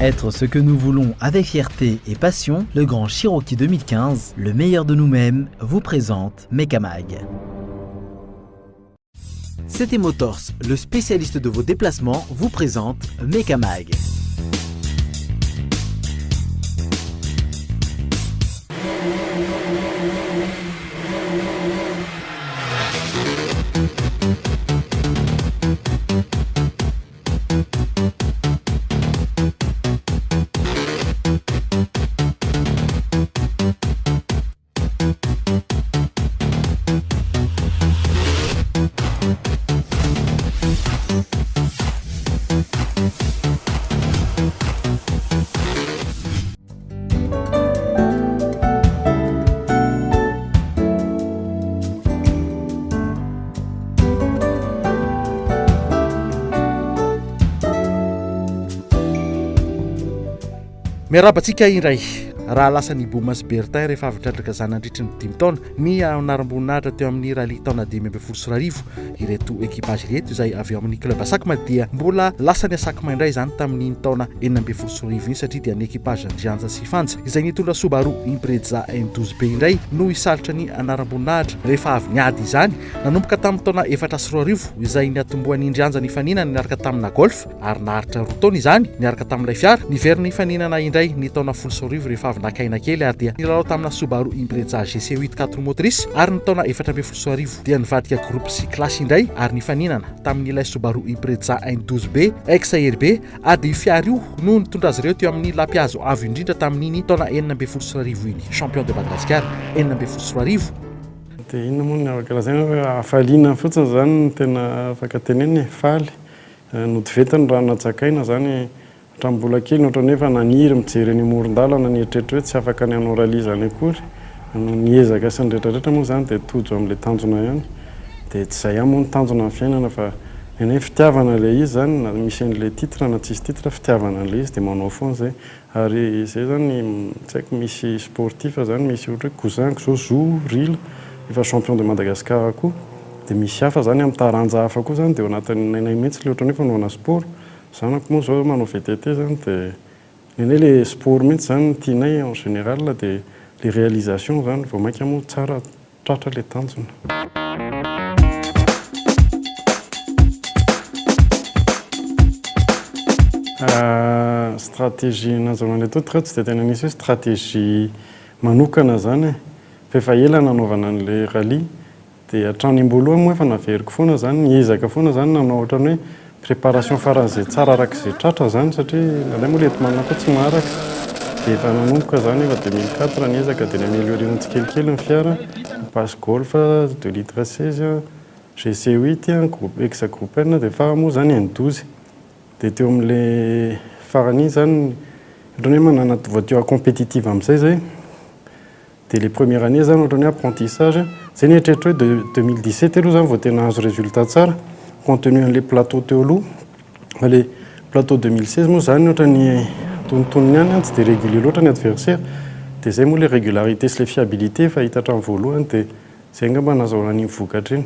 Être ce que nous voulons avec fierté et passion, le Grand Cherokee 2015, le meilleur de nous-mêmes, vous présente Mecamag. CT Motors, le spécialiste de vos déplacements, vous présente Mecamag. Miarabantsika indray raha lasan'ny Bomas Bertin rehefa avy tratraka zany nandritry ny 5 taona ny anaram-boninahitra teo amin'ny rally taona 2024 ireto ekipage ireto izay avy amin'ny club Sakma dia mbola lasany Sakma indray zany tamin'ny taona 2024 iny satria dia ny ekipage Andrianja sy Fanja izay nitondra Subaru Impreza M12B indray no isalotra ny anaram-boninahitra rehefa avy niady izany nanomboka tamin'ny taona 2014 izay niatombohan'ny Andrianja ny faninana niaraka tamina Golf ary naharitra 2 taona izany niaraka tamin'ilay fiara niverina ny faninana indray ny taona 20 rehefa avy nakaina kely ary dia nilalao tamina Subaru Impreza GC8 4 motrice ary ny taona 2014 dia nivadika groupe C-classe indray ary ny faninana tamin'ilay Subaru Impreza N12B XRB ady fiara io no nitondra azy ireo teo amin'ny lampiazo avo indrindra tamin'iny taona 2014 iny champion de Madagascar 2014 dia inona moa ny avakalazaina hoe afaliana fotsiny zany no tena afaka teneny faly notivetany raha natsakaina zany mbola kely ohatrany efa naniry mijery ny moron-dalana ny eritreritry hoe tsy afaka ny hanao rally zany akory niezaka sy ny rehetrarehetra moa zany dia tojo amin'ilay tanjona ihany dia tsy izay ihany moa ny tanjona amin'ny fiainana fa ny fitiavana ilay izy zany na misy an'ilay titre na tsisy titre fitiavana an'ilay izy dia manao foana zay ary izay zany tsy haiko misy sportif zany misy ohatra hoe cousinko zao Zou Rila efa champion de Madagascar koa dia misy hafa zany amin'ny taranja hafa koa zany dia anatin'ny nainay mihitsy le ohatrany hoe fanaovana sport zanako moa zao manao VTT zany dia neny le sport mihitsy zany tianay en général dia les réalisations zany vao mainka moa tsara tratra le tanjona. Stratégie nazahoana atao tsy dia tena nisy hoe stratégie manokana zany fa efa ela nanaovana an'ilay rally dia hatrany am-boalohany moa efa naveriko foana zany niezaka foana zany nanao ohatrany hoe préparation faran'izay tsara arak'izay tratra zany satria alay moa le entomanina koa tsy maharaka dia efa nanomboka zany efa 2004 niezaka dia niaméliorer tsikelikely ny fiara passe Golf 2 litre 16 GC8 groupe exa groupe N dia fa moa zany N12 dia teo amin'ilay farany zany ohatrany hoe manana voiture compétitive amin'izay zay dia les premières années zany ohatrany hoe apprentissage zay ny eritreritry hoe 2017 aloha zany vao tena azo résultat tsara compte tenu an'ilay plateau teo aloha le plateau 2016 moa zany ohatrany tontonony ihany tsy dia régulier loatra ny adversaire dia zay moa le régularité sy le fiabilité fa hita hatramin'ny voalohany dia zay angamba nazahoana an'iny vokatra iny.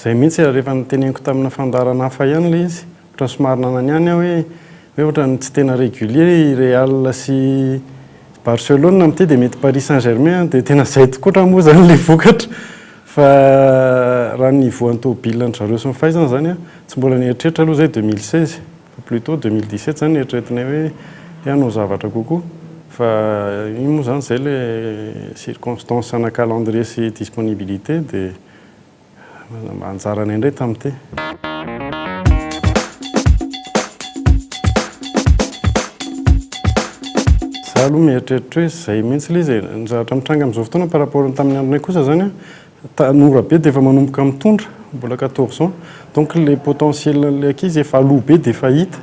Zay mihitsy rehefa niteneniko tamina fandarana hafa ihany le izy ohatrany somary nanany ihany aho hoe ohatrany tsy tena régulier Real sy Barcelone amin'ity dia mety Paris Saint-Germain dia tena izay tokoa moa zany le vokatra fa raha ny voan'ny tômôbila ny zareo sy ny fahaizana zany tsy mbola nieritreritra aloha zay 2016 fa plutôt 2017 zany nieritriretinay hoe hanao zavatra kokoa fa iny moa zany izay le circonstance ana calendrier sy disponibilité dia anjaranay indray tamin'ity. Aloha mieritreritra hoe izay mihitsy ilay izy ny zavatra mitranga amin'izao fotoana par rapport tamin'ny andronay kosa zany tanora be dia efa manomboka mitondra mbola 14 ans donc le potentiel le ankizy efa aloha be dia efa hita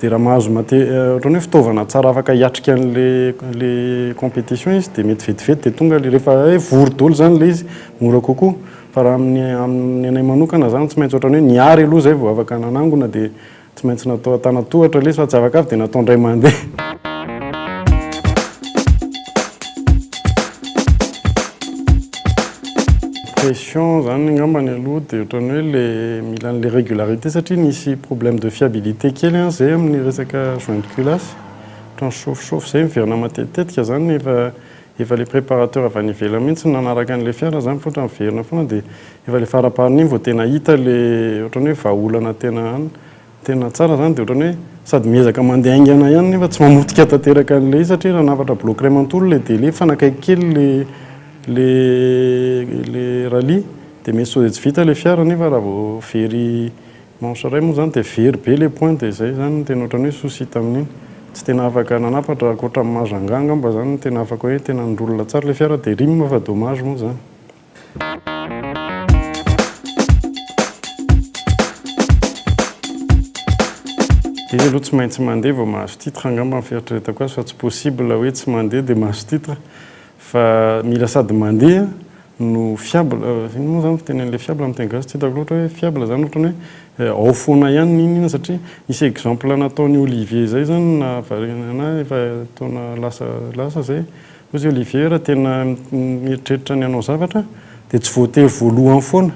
dia raha mahazo ohatrany hoe fitaovana tsara afaka hiatrika an'le compétition izy dia mety vetivety dia tonga rehefa vory daholo zany le izy mora kokoa fa raha amin'ny anay manokana zany tsy maintsy ohatrany hoe niary aloha zay vao afaka nanangona dia tsy maintsy natao atanatohatra le izy fa tsy afaka avy dia natao indray mandeha. pression zany angambany aloha dia ohatrany hoe le mila an'le régularité satria nisy problème de fiabilité kely zay amin'ny resaka joint de culasse ohatrany chauffe zay miverina matetika zany efa le préparateur avy any ivelany mihitsy nanaraka an'le fiara zany fa ohatrany miverina foana dia efa le farapariny iny vao tena hita le ohatrany hoe vahaolana tena tsara zany dia ohatrany hoe sady miezaka mandeha aingana ihany nefa tsy mamotika tanteraka an'le izy satria raha nafatra bloc remantolo le délai fanakaiky kely le rallye dia mety sao dia tsy vita le fiara nefa raha vao very manche ray moa zany dia very be le point dia zay zany tena ohatrany hoe souci tamin'iny tsy tena afaka nanapatra ankoatra mazanganga mba zany tena afaka hoe tena nirolona tsara le fiara dia rime fa dommage moa zany. Izy aloha tsy maintsy mandeha vao mahazo titre angamba ny fieritreretako azy fa tsy possible hoe tsy mandeha dia mahazo titre fa mila sady mandeha no fiable iny moa zany fitenen'le fiable amin'ny teny gasy tsy hitako loatra hoe fiable zany ohatrany hoe ao foana ihany iny satria misy exemple nataony Olivier zay zany na variana efa taona lasa zay ozy Olivier raha tena mieritreritra ny anao zavatra dia tsy voatery voalohany foana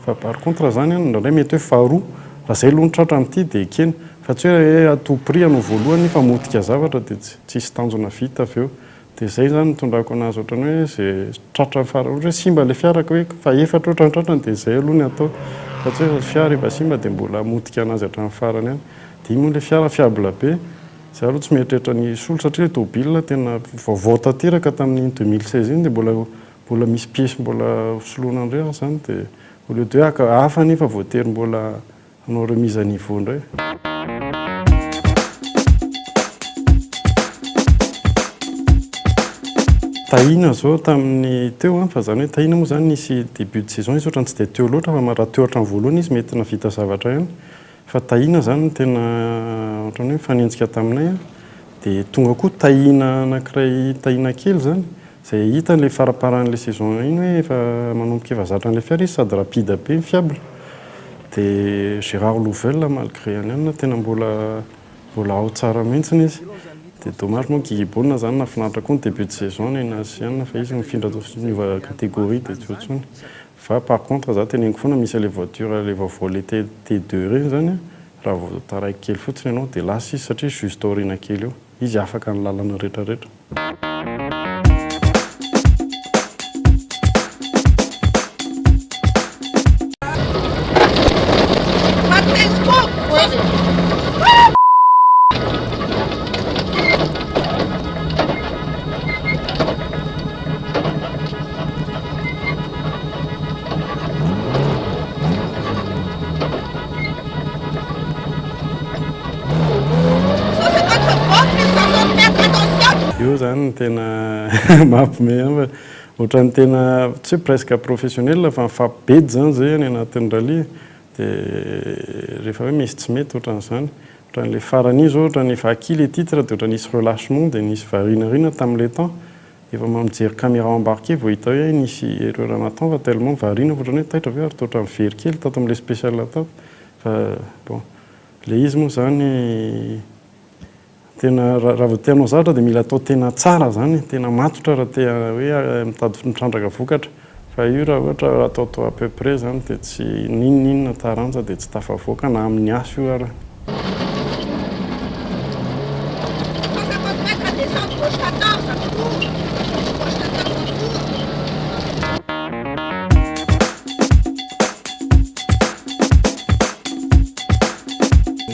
fa par contre zany ndraindray mety hoe faharoa raha zay aloha ny tratra amin'ity dia ekena fa tsy hoe à tout prix anao voalohany fa motika zavatra dia tsisy tanjona vita avy eo dia zay zany tondrako anazy ohatrany hoe zay tratra farany ohatra hoe simba le fiarako hoe fa efatra ohatra ny tratrany dia zay aloha ny atao fa tsy hoe fiara efa simba dia mbola motika anazy hatramin'ny farany ihany dia iny moa le fiara fiable be zay aloha tsy mieritreritra ny solo satria tômôbila tena vaovao tanteraka tamin'ny 2016 iny dia mbola misy piesy mbola soloina indray zany dia au lieu de hoe hafa nefa voatery mbola anao remise à niveau indray. Tahina zao tamin'ny teo fa zany hoe tahina moa zany nisy début de saison izy ohatrany tsy dia teo loatra fa raha teo ohatrany voalohany izy mety navita zavatra ihany fa tahina zany tena ohatrany hoe fanenjika taminay dia tonga koa tahina anankiray tahina kely zany izay hita le faraparan'le saison iny hoe efa manomboka efa zatra an'le fiara izy sady rapide be fiable dia Gérard Louvel malgré any tena mbola ao tsara mihitsiny izy dia dommage moa Guigibona zany nafinaritra koa ny début de saison ny asiana fa izy mifindra niova catégorie dia tsy ohatsony fa par contre za teneniko foana misy le voiture le vaovao le T2 reny zany raha vao taraiky kely fotsiny ianao dia lasa izy satria juste aoriana kely eo izy afaka ny lalana rehetrarehetra. Io zany tena mampime fa ohatrany tena tsy hoe presque professionnel fa mifampibedy zany zay any anatin'ny rallye dia rehefa hoe misy tsy mety ohatran'izany ohatran'le farany izy ohatrany efa acquis le titre dia ohatran'ny nisy relâchement dia nisy varinarina tamin'le temps efa mijery caméra embarqué vao hita hoe nisy erreur nataony fa tellement varina fa ohatrany hoe taitra ve ary toa ohatrany very kely tato amin'le spécial tato fa bon le izy moa zany tena raha vao tianao zavatra dia mila atao tena tsara zany tena matotra raha tia hoe mitady mitrandraka vokatra fa io raha ohatra atao à peu près zany dia tsy ninona taranja dia tsy tafavoaka na amin'ny asy io ara.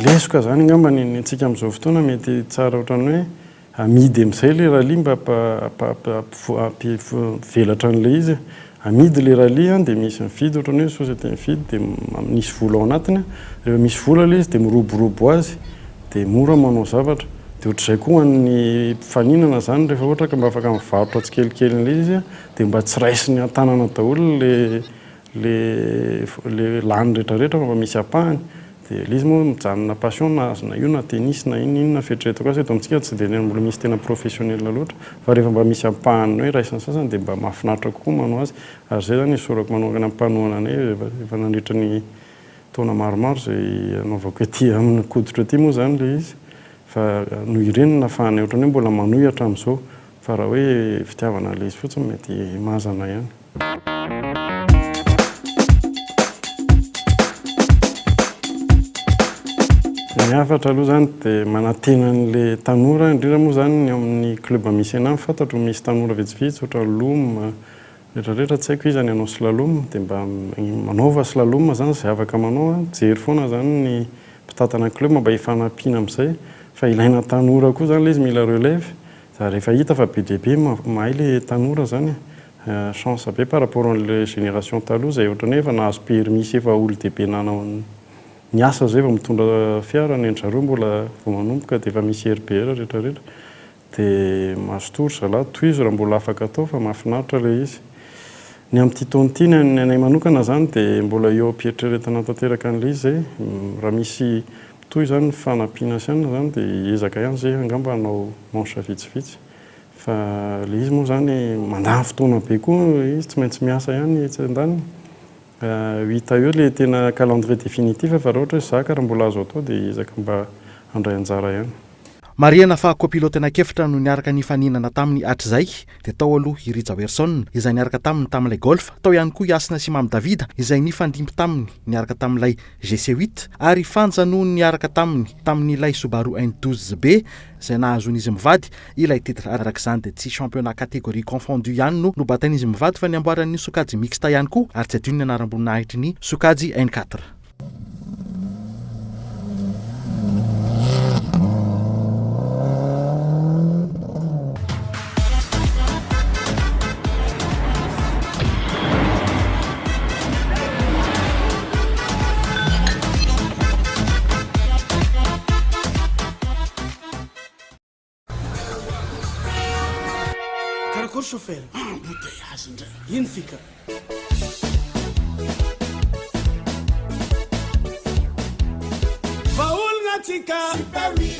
Lesoka zany angamba ny antsika amin'izao fotoana mety tsara ohatrany hoe amidy amin'izay le rallye mba velatra an'le izy amidy le rallye dia misy mividy ohatrany hoe société mividy dia misy vola ao anatiny rehefa misy vola le izy dia miroborobo azy dia mora manao zavatra dia ohatr'izay koa ny mpifaninana zany rehefa ohatra ka mba afaka mivarotra tsikelikely izy dia mba tsy raisiny an-tanana daholo le lany rehetrarehetra fa mba misy apahany dia le izy moa mijanona passion na azona io na tennis na inona fieritreretako azy eto amintsika tsy dia mbola misy tena professionnel loatra fa rehefa mba misy ampahany hoe raisiny sasany dia mba mahafinaritra kokoa manao azy ary zay zany isorako manokana ampanoana anay efa nandritra ny taona maromaro zay anaovako ety amin'ny koditra ety moa zany le izy fa noho ireny nafahany ohatrany hoe mbola manohy hatramin'izao fa raha hoe fitiavana le izy fotsiny mety mazana ihany. Miafatra aloha zany dia manantena an'ilay tanora indrindra moa zany amin'ny club misy anay fantatro misy tanora vitsivitsy ohatra loma rehetrarehetra tsy haiko izy any hanao slalom dia mba manaova slalom zany izay afaka manao jery foana zany ny mpitantana club mba hifanampiana amin'izay fa ilaina tanora koa zany ilay izy mila relève za rehefa hita fa be dia be mahay ilay tanora zany chance be par rapport an'ilay génération taloha izay ohatrany hoe efa nahazo permis efa olo-dehibe nanao ny asa zay efa mitondra fiara ny endry zareo mbola vao manomboka dia efa misy RBR rehetrarehetra dia mazotory zalahy toy izy raha mbola afaka atao fa mahafinaritra ilay izy. Ny amin'ity taona ity ny anay manokana zany dia mbola eo am-pieritreretana tanteraka an'ilay izy zay raha misy toy zany fanampiana siana zany dia ezaka ihany zay angamba hanao manche vitsivitsy fa ilay izy moa zany mandany fotoana be koa izy tsy maintsy miasa ihany etsy an-daniny. Hita eo ilay tena calendrier définitif fa raha ohatra hoe zaka raha mbola azo atao dia ezaka mba handray anjara ihany. Mariana fa copilote anakefitra no niaraka nifaninana tamin'ny hatr'izay dia tao aloha i Rija Werson izay niaraka taminy tamin'ilay golf, tao ihany koa i Asina Simam Davida izay nifandimby taminy niaraka tamin'ilay GC8 ary Fanja no niaraka tamin'ilay Subaru N12B izay nahazon'izy mivady ilay titre arak'izany dia tsy championnat catégorie confondu ihany no batain'izy mivady fa niamboaran'ny sokajy mixta ihany koa ary tsy adino ny anaram-boninahitry ny sokajy N4. Karakory chauffeur? Embouteillage indray. Ino fika? Vaolina atsika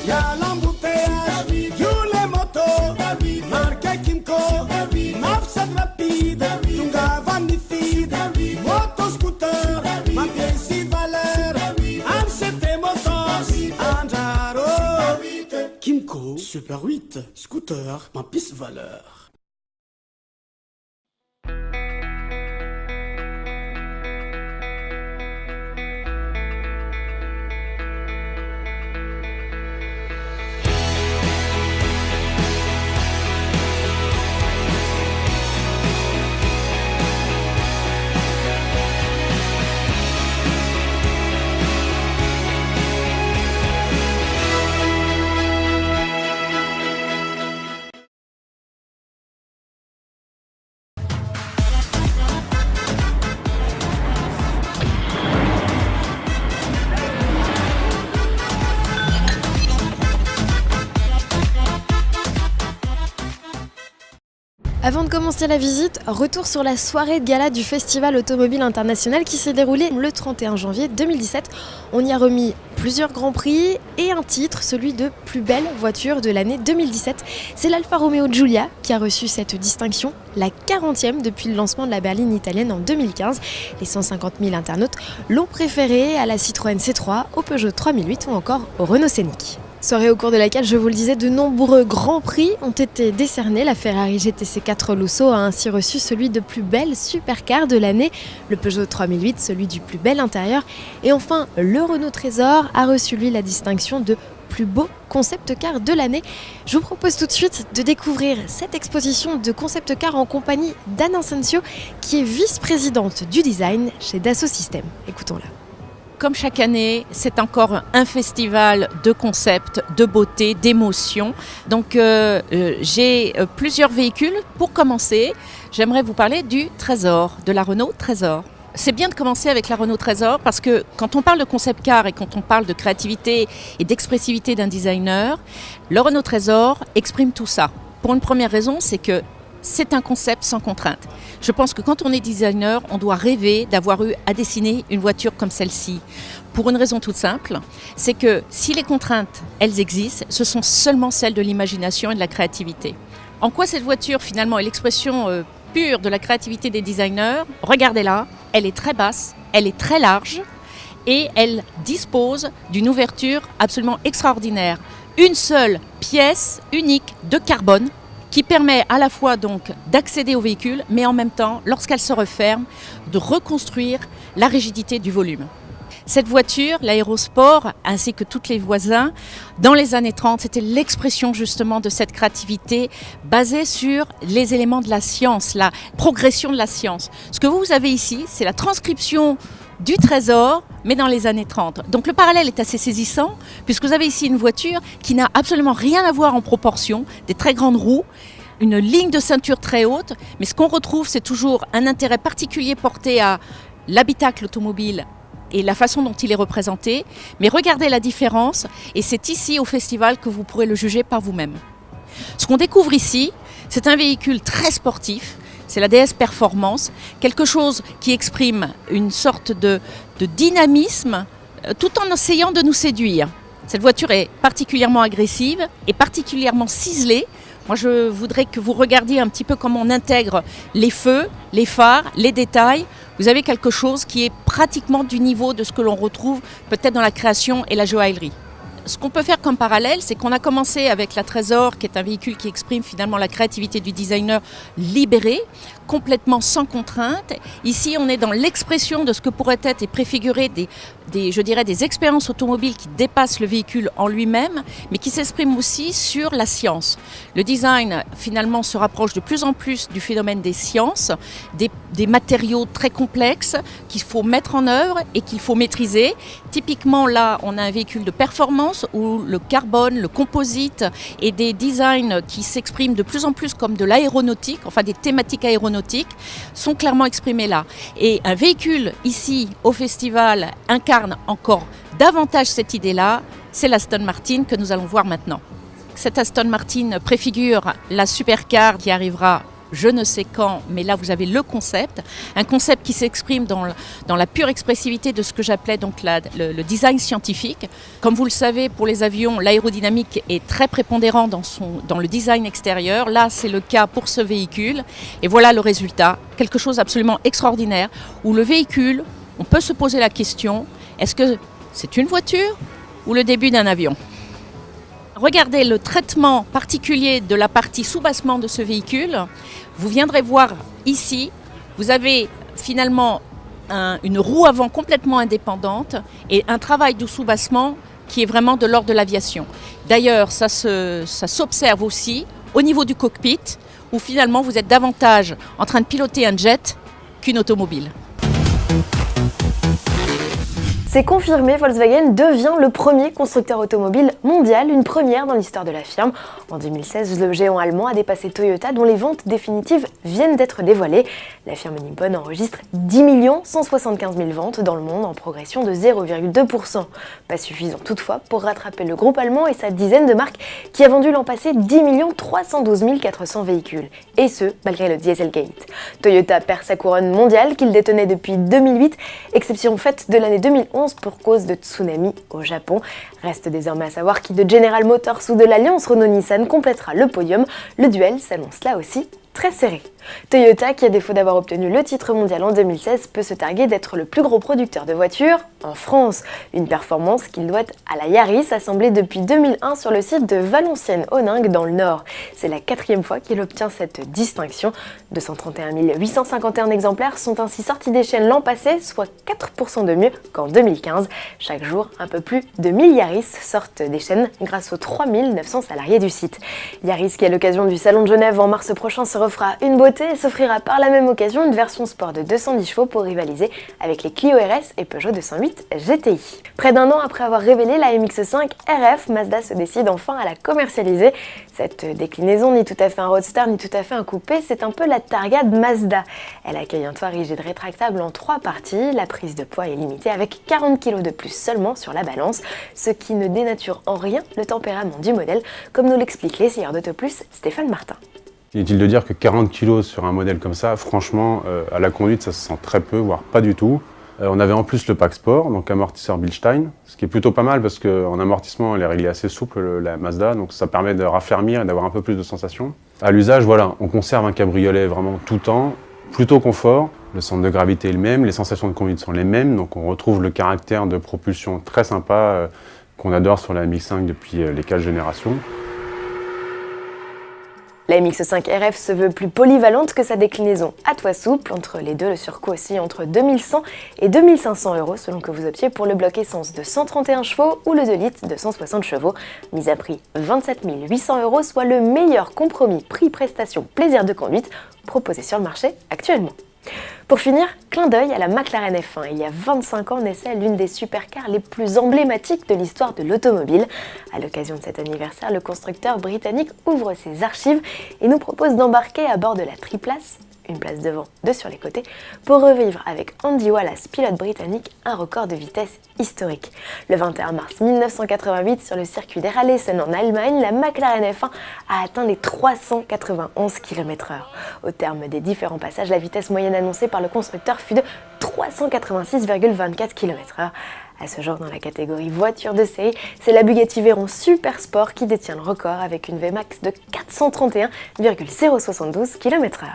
hiala embouteillage io le moto marque Kimco mafy sady rapide tongava amin'ny fidy moto scooter mampiesy valeur amin'ny CT motos andraro Kimco Super 8 scooter mampisy valeur. Avant de commencer la visite, retour sur la soirée de gala du Festival Automobile International qui s'est déroulée le 31 janvier 2017. On y a remis plusieurs grands prix et un titre, celui de plus belle voiture de l'année 2017. C'est l'Alfa Romeo Giulia qui a reçu cette distinction, la 40e depuis le lancement de la berline italienne en 2015. Les 150 000 internautes l'ont préférée à la Citroën C3, au Peugeot 3008 ou encore au Renault Scénic. Soirée au cours de laquelle, je vous le disais, de nombreux grands prix ont été décernés. La Ferrari GTC 4 Lusso a ainsi reçu celui de plus belle supercar de l'année, le Peugeot 3008 celui du plus bel intérieur et enfin le Renault Trésor a reçu lui la distinction de plus beau concept car de l'année. Je vous propose tout de suite de découvrir cette exposition de concept car en compagnie d'Anne Asensio qui est vice-présidente du design chez Dassault Systèmes. Écoutons-la. Comme chaque année, c'est encore un festival de concepts, de beauté, d'émotion. Donc j'ai plusieurs véhicules. Pour commencer, j'aimerais vous parler du Trésor, de la Renault Trésor. C'est bien de commencer avec la Renault Trésor parce que quand on parle de concept car et quand on parle de créativité et d'expressivité d'un designer, le Renault Trésor exprime tout ça. Pour une première raison, c'est que c'est un concept sans contrainte. Je pense que quand on est designer, on doit rêver d'avoir eu à dessiner une voiture comme celle-ci. Pour une raison toute simple, c'est que si les contraintes, elles existent, ce sont seulement celles de l'imagination et de la créativité. En quoi cette voiture, finalement, est l'expression pure de la créativité des designers? Regardez-la, elle est très basse, elle est très large et elle dispose d'une ouverture absolument extraordinaire. Une seule pièce unique de carbone qui permet à la fois donc d'accéder au véhicule, mais en même temps, lorsqu'elle se referme, de reconstruire la rigidité du volume. Cette voiture, l'aérosport, ainsi que tous les voisins, dans les années 30, c'était l'expression justement de cette créativité basée sur les éléments de la science, la progression de la science. Ce que vous avez ici, c'est la transcription du Trésor, mais dans les années 30. Donc le parallèle est assez saisissant, puisque vous avez ici une voiture qui n'a absolument rien à voir en proportion, des très grandes roues, une ligne de ceinture très haute, mais ce qu'on retrouve, c'est toujours un intérêt particulier porté à l'habitacle automobile et la façon dont il est représenté. Mais regardez la différence, et c'est ici au festival que vous pourrez le juger par vous-même. Ce qu'on découvre ici, c'est un véhicule très sportif, c'est la DS Performance, quelque chose qui exprime une sorte de dynamisme tout en essayant de nous séduire. Cette voiture est particulièrement agressive et particulièrement ciselée. Moi, je voudrais que vous regardiez un petit peu comment on intègre les feux, les phares, les détails. Vous avez quelque chose qui est pratiquement du niveau de ce que l'on retrouve peut-être dans la création et la joaillerie. Ce qu'on peut faire comme parallèle, c'est qu'on a commencé avec la Trésor, qui est un véhicule qui exprime finalement la créativité du designer libéré, complètement sans contrainte. Ici, on est dans l'expression de ce que pourrait être et préfigurer des expériences automobiles qui dépassent le véhicule en lui-même, mais qui s'expriment aussi sur la science. Le design, finalement, se rapproche de plus en plus du phénomène des sciences, des matériaux très complexes qu'il faut mettre en œuvre et qu'il faut maîtriser. Typiquement, là, on a un véhicule de performance où le carbone, le composite et des designs qui s'expriment de plus en plus comme de l'aéronautique, enfin des thématiques aéronautiques, sont clairement exprimés là. Et un véhicule ici au festival incarne encore davantage cette idée-là, c'est l'Aston Martin que nous allons voir maintenant. Cette Aston Martin préfigure la supercar qui arrivera je ne sais quand, mais là vous avez le concept, un concept qui s'exprime dans la pure expressivité de ce que j'appelais donc le design scientifique. Comme vous le savez, pour les avions, l'aérodynamique est très prépondérant dans le design extérieur. Là, c'est le cas pour ce véhicule. Et voilà le résultat, quelque chose d'absolument extraordinaire, où le véhicule, on peut se poser la question, est-ce que c'est une voiture ou le début d'un avion ? Regardez le traitement particulier de la partie sous-bassement de ce véhicule. Vous viendrez voir ici, vous avez finalement une roue avant complètement indépendante et un travail de sous-bassement qui est vraiment de l'ordre de l'aviation. D'ailleurs, ça s'observe aussi au niveau du cockpit, où finalement vous êtes davantage en train de piloter un jet qu'une automobile. C'est confirmé, Volkswagen devient le premier constructeur automobile mondial, une première dans l'histoire de la firme. En 2016, le géant allemand a dépassé Toyota, dont les ventes définitives viennent d'être dévoilées. La firme nippone enregistre 10 175 000 ventes dans le monde, en progression de 0,2%. Pas suffisant toutefois pour rattraper le groupe allemand et sa dizaine de marques qui a vendu l'an passé 10 312 400 véhicules. Et ce, malgré le Dieselgate. Toyota perd sa couronne mondiale qu'il détenait depuis 2008, exception faite de l'année 2011 pour cause de tsunami au Japon. Reste désormais à savoir qui de General Motors ou de l'alliance Renault-Nissan complétera le podium. Le duel s'annonce là aussi très serré. Toyota, qui à défaut d'avoir obtenu le titre mondial en 2016, peut se targuer d'être le plus gros producteur de voitures en France. Une performance qu'il doit à la Yaris, assemblée depuis 2001 sur le site de Valenciennes-Honingue dans le Nord. C'est la 4e fois qu'il obtient cette distinction. 231 851 exemplaires sont ainsi sortis des chaînes l'an passé, soit 4% de mieux qu'en 2015. Chaque jour, un peu plus de 1000 Yaris sortent des chaînes grâce aux 3900 salariés du site. Yaris, qui à l'occasion du Salon de Genève en mars prochain se refera une beauté et s'offrira par la même occasion une version sport de 210 chevaux pour rivaliser avec les Clio RS et Peugeot 208 GTI. Près d'un an après avoir révélé la MX-5 RF, Mazda se décide enfin à la commercialiser. Cette déclinaison, ni tout à fait un roadster, ni tout à fait un coupé, c'est un peu la targa de Mazda. Elle accueille un toit rigide rétractable en 3 parties. La prise de poids est limitée avec 40 kg de plus seulement sur la balance, ce qui ne dénature en rien le tempérament du modèle, comme nous l'explique l'essayeur d'Autoplus Stéphane Martin. Inutile de dire que 40 kg sur un modèle comme ça, franchement, à la conduite, ça se sent très peu, voire pas du tout. On avait en plus le pack sport, donc amortisseur Bilstein, ce qui est plutôt pas mal parce qu'en amortissement, elle est réglée assez souple, la Mazda, donc ça permet de raffermir et d'avoir un peu plus de sensations. À l'usage, voilà, on conserve un cabriolet vraiment tout temps, plutôt confort. Le centre de gravité est le même, les sensations de conduite sont les mêmes, donc on retrouve le caractère de propulsion très sympa qu'on adore sur la MX-5 depuis les 4 générations. La MX-5 RF se veut plus polyvalente que sa déclinaison à toit souple. Entre les deux, le surcoût oscille entre 2100 et 2500 € selon que vous optiez pour le bloc essence de 131 chevaux ou le 2 litres de 160 chevaux. Mise à prix 27 800 €, soit le meilleur compromis prix-prestation plaisir de conduite proposé sur le marché actuellement. Pour finir, clin d'œil à la McLaren F1. Il y a 25 ans naissait l'une des supercars les plus emblématiques de l'histoire de l'automobile. À l'occasion de cet anniversaire, le constructeur britannique ouvre ses archives et nous propose d'embarquer à bord de la triplace, une place devant, deux sur les côtés, pour revivre avec Andy Wallace, pilote britannique, un record de vitesse historique. Le 21 mars 1988, sur le circuit d'Erlesen en Allemagne, la McLaren F1 a atteint les 391 km/h. Au terme des différents passages, la vitesse moyenne annoncée par le constructeur fut de 386,24 km/h. À ce jour, dans la catégorie voiture de série, c'est la Bugatti Veyron Super Sport qui détient le record avec une Vmax de 431,072 km/h.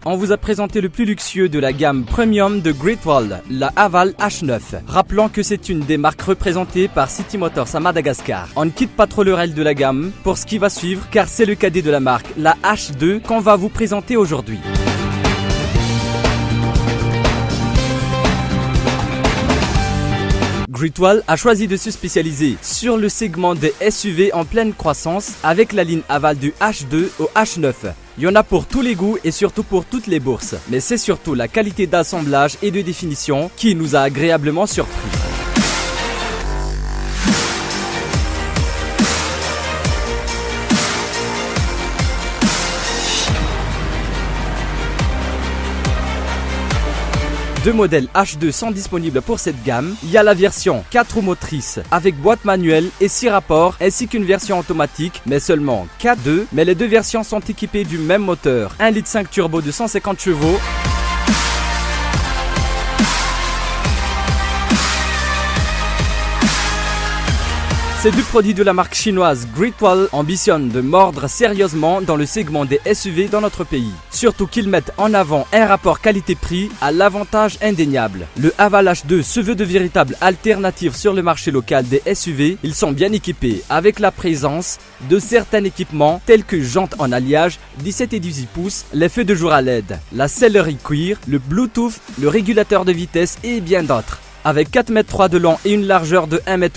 On vous a présenté le plus luxueux de la gamme premium de Great Wall, la Haval H9. Rappelons que c'est une des marques représentées par City Motors à Madagascar. On ne quitte pas trop le rêve de la gamme pour ce qui va suivre, car c'est le cadet de la marque, la H2, qu'on va vous présenter aujourd'hui. Great Wall a choisi de se spécialiser sur le segment des SUV en pleine croissance avec la ligne Haval du H2 au H9. Il y en a pour tous les goûts et surtout pour toutes les bourses. Mais c'est surtout la qualité d'assemblage et de définition qui nous a agréablement surpris. Deux modèles H2 sont disponibles pour cette gamme. Il y a la version 4 roues motrices avec boîte manuelle et 6 rapports, ainsi qu'une version automatique, mais seulement 4.2. Mais les deux versions sont équipées du même moteur, 1,5 litre turbo de 150 chevaux. Ces deux produits de la marque chinoise Great Wall ambitionnent de mordre sérieusement dans le segment des SUV dans notre pays. Surtout qu'ils mettent en avant un rapport qualité-prix à l'avantage indéniable. Le Haval H2 se veut de véritables alternatives sur le marché local des SUV. Ils sont bien équipés avec la présence de certains équipements tels que jantes en alliage 17 et 18 pouces, les feux de jour à LED, la sellerie cuir, le Bluetooth, le régulateur de vitesse et bien d'autres. Avec 4,3 m de long et une largeur de 1,8 m,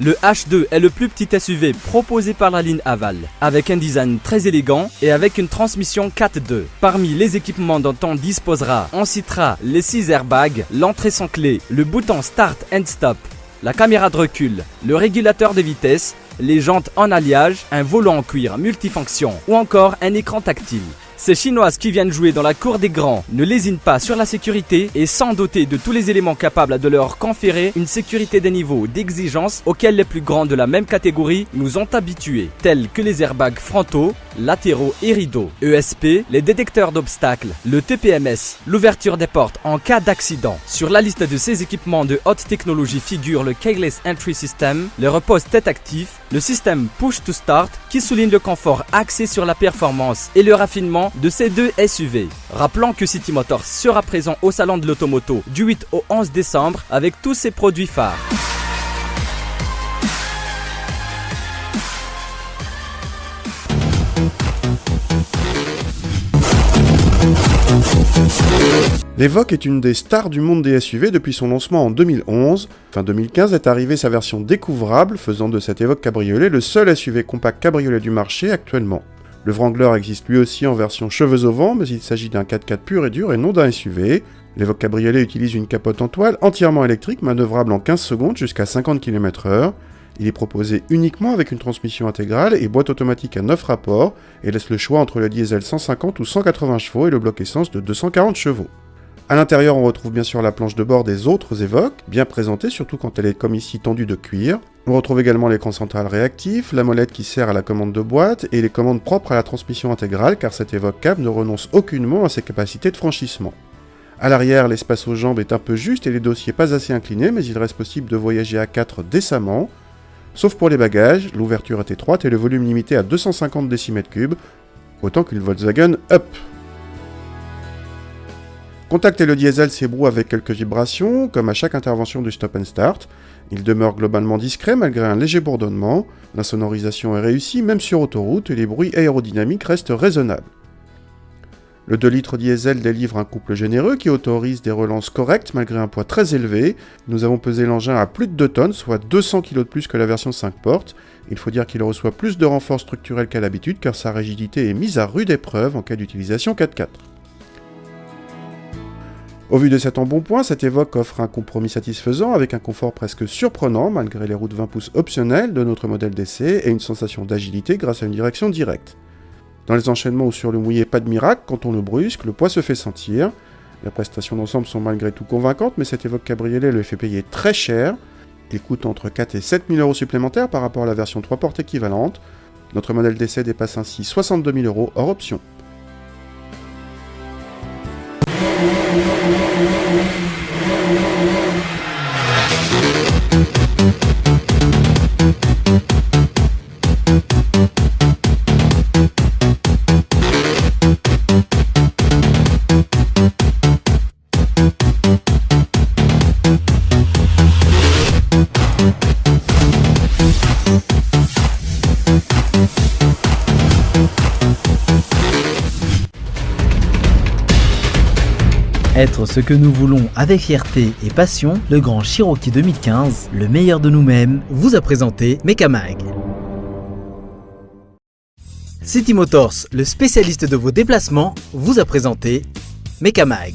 le H2 est le plus petit SUV proposé par la ligne Haval, avec un design très élégant et avec une transmission 4.2. Parmi les équipements dont on disposera, on citera les 6 airbags, l'entrée sans clé, le bouton Start and Stop, la caméra de recul, le régulateur de vitesse, les jantes en alliage, un volant en cuir multifonction ou encore un écran tactile. Ces Chinoises qui viennent jouer dans la cour des grands ne lésinent pas sur la sécurité et sont dotées de tous les éléments capables de leur conférer une sécurité des niveaux d'exigence auxquels les plus grands de la même catégorie nous ont habitués, tels que les airbags frontaux, latéraux et rideaux, ESP, les détecteurs d'obstacles, le TPMS, l'ouverture des portes en cas d'accident. Sur la liste de ces équipements de haute technologie figure le Keyless Entry System, le repose tête actif, le système Push to Start qui souligne le confort axé sur la performance et le raffinement de ces deux SUV. Rappelons que City Motors sera présent au salon de l'automoto du 8 au 11 décembre avec tous ses produits phares. L'Evoque est une des stars du monde des SUV depuis son lancement en 2011. Fin 2015 est arrivée sa version découvrable, faisant de cette Evoque cabriolet le seul SUV compact cabriolet du marché actuellement. Le Wrangler existe lui aussi en version cheveux au vent, mais il s'agit d'un 4x4 pur et dur et non d'un SUV. L'Evoque cabriolet utilise une capote en toile entièrement électrique, manœuvrable en 15 secondes jusqu'à 50 km/h. Il est proposé uniquement avec une transmission intégrale et boîte automatique à 9 rapports et laisse le choix entre le diesel 150 ou 180 chevaux et le bloc essence de 240 chevaux. A l'intérieur, on retrouve bien sûr la planche de bord des autres Evoque, bien présentée surtout quand elle est comme ici tendue de cuir. On retrouve également l'écran central réactif, la molette qui sert à la commande de boîte et les commandes propres à la transmission intégrale car cette Evoque cab ne renonce aucunement à ses capacités de franchissement. A l'arrière, l'espace aux jambes est un peu juste et les dossiers pas assez inclinés, mais il reste possible de voyager à 4 décemment. Sauf pour les bagages, l'ouverture est étroite et le volume limité à 250 décimètres cubes, autant qu'une Volkswagen Up. Contacter le diesel s'ébroue avec quelques vibrations, comme à chaque intervention du stop and start. Il demeure globalement discret malgré un léger bourdonnement. La sonorisation est réussie même sur autoroute et les bruits aérodynamiques restent raisonnables. Le 2 litres diesel délivre un couple généreux qui autorise des relances correctes malgré un poids très élevé. Nous avons pesé l'engin à plus de 2 tonnes, soit 200 kg de plus que la version 5 portes. Il faut dire qu'il reçoit plus de renforts structurels qu'à l'habitude car sa rigidité est mise à rude épreuve en cas d'utilisation 4x4. Au vu de cet embonpoint, cette Evoque offre un compromis satisfaisant avec un confort presque surprenant malgré les roues de 20 pouces optionnelles de notre modèle d'essai et une sensation d'agilité grâce à une direction directe. Dans les enchaînements ou sur le mouillé, pas de miracle, quand on le brusque, le poids se fait sentir. Les prestations d'ensemble sont malgré tout convaincantes, mais cette Evoque cabriolet le fait payer très cher. Il coûte entre 4 et 7 000 euros supplémentaires par rapport à la version 3 portes équivalente. Notre modèle d'essai dépasse ainsi 62 000 euros hors option. Être ce que nous voulons avec fierté et passion, le Grand Cherokee 2015, le meilleur de nous-mêmes, vous a présenté Mekamag. City Motors, le spécialiste de vos déplacements, vous a présenté Mekamag.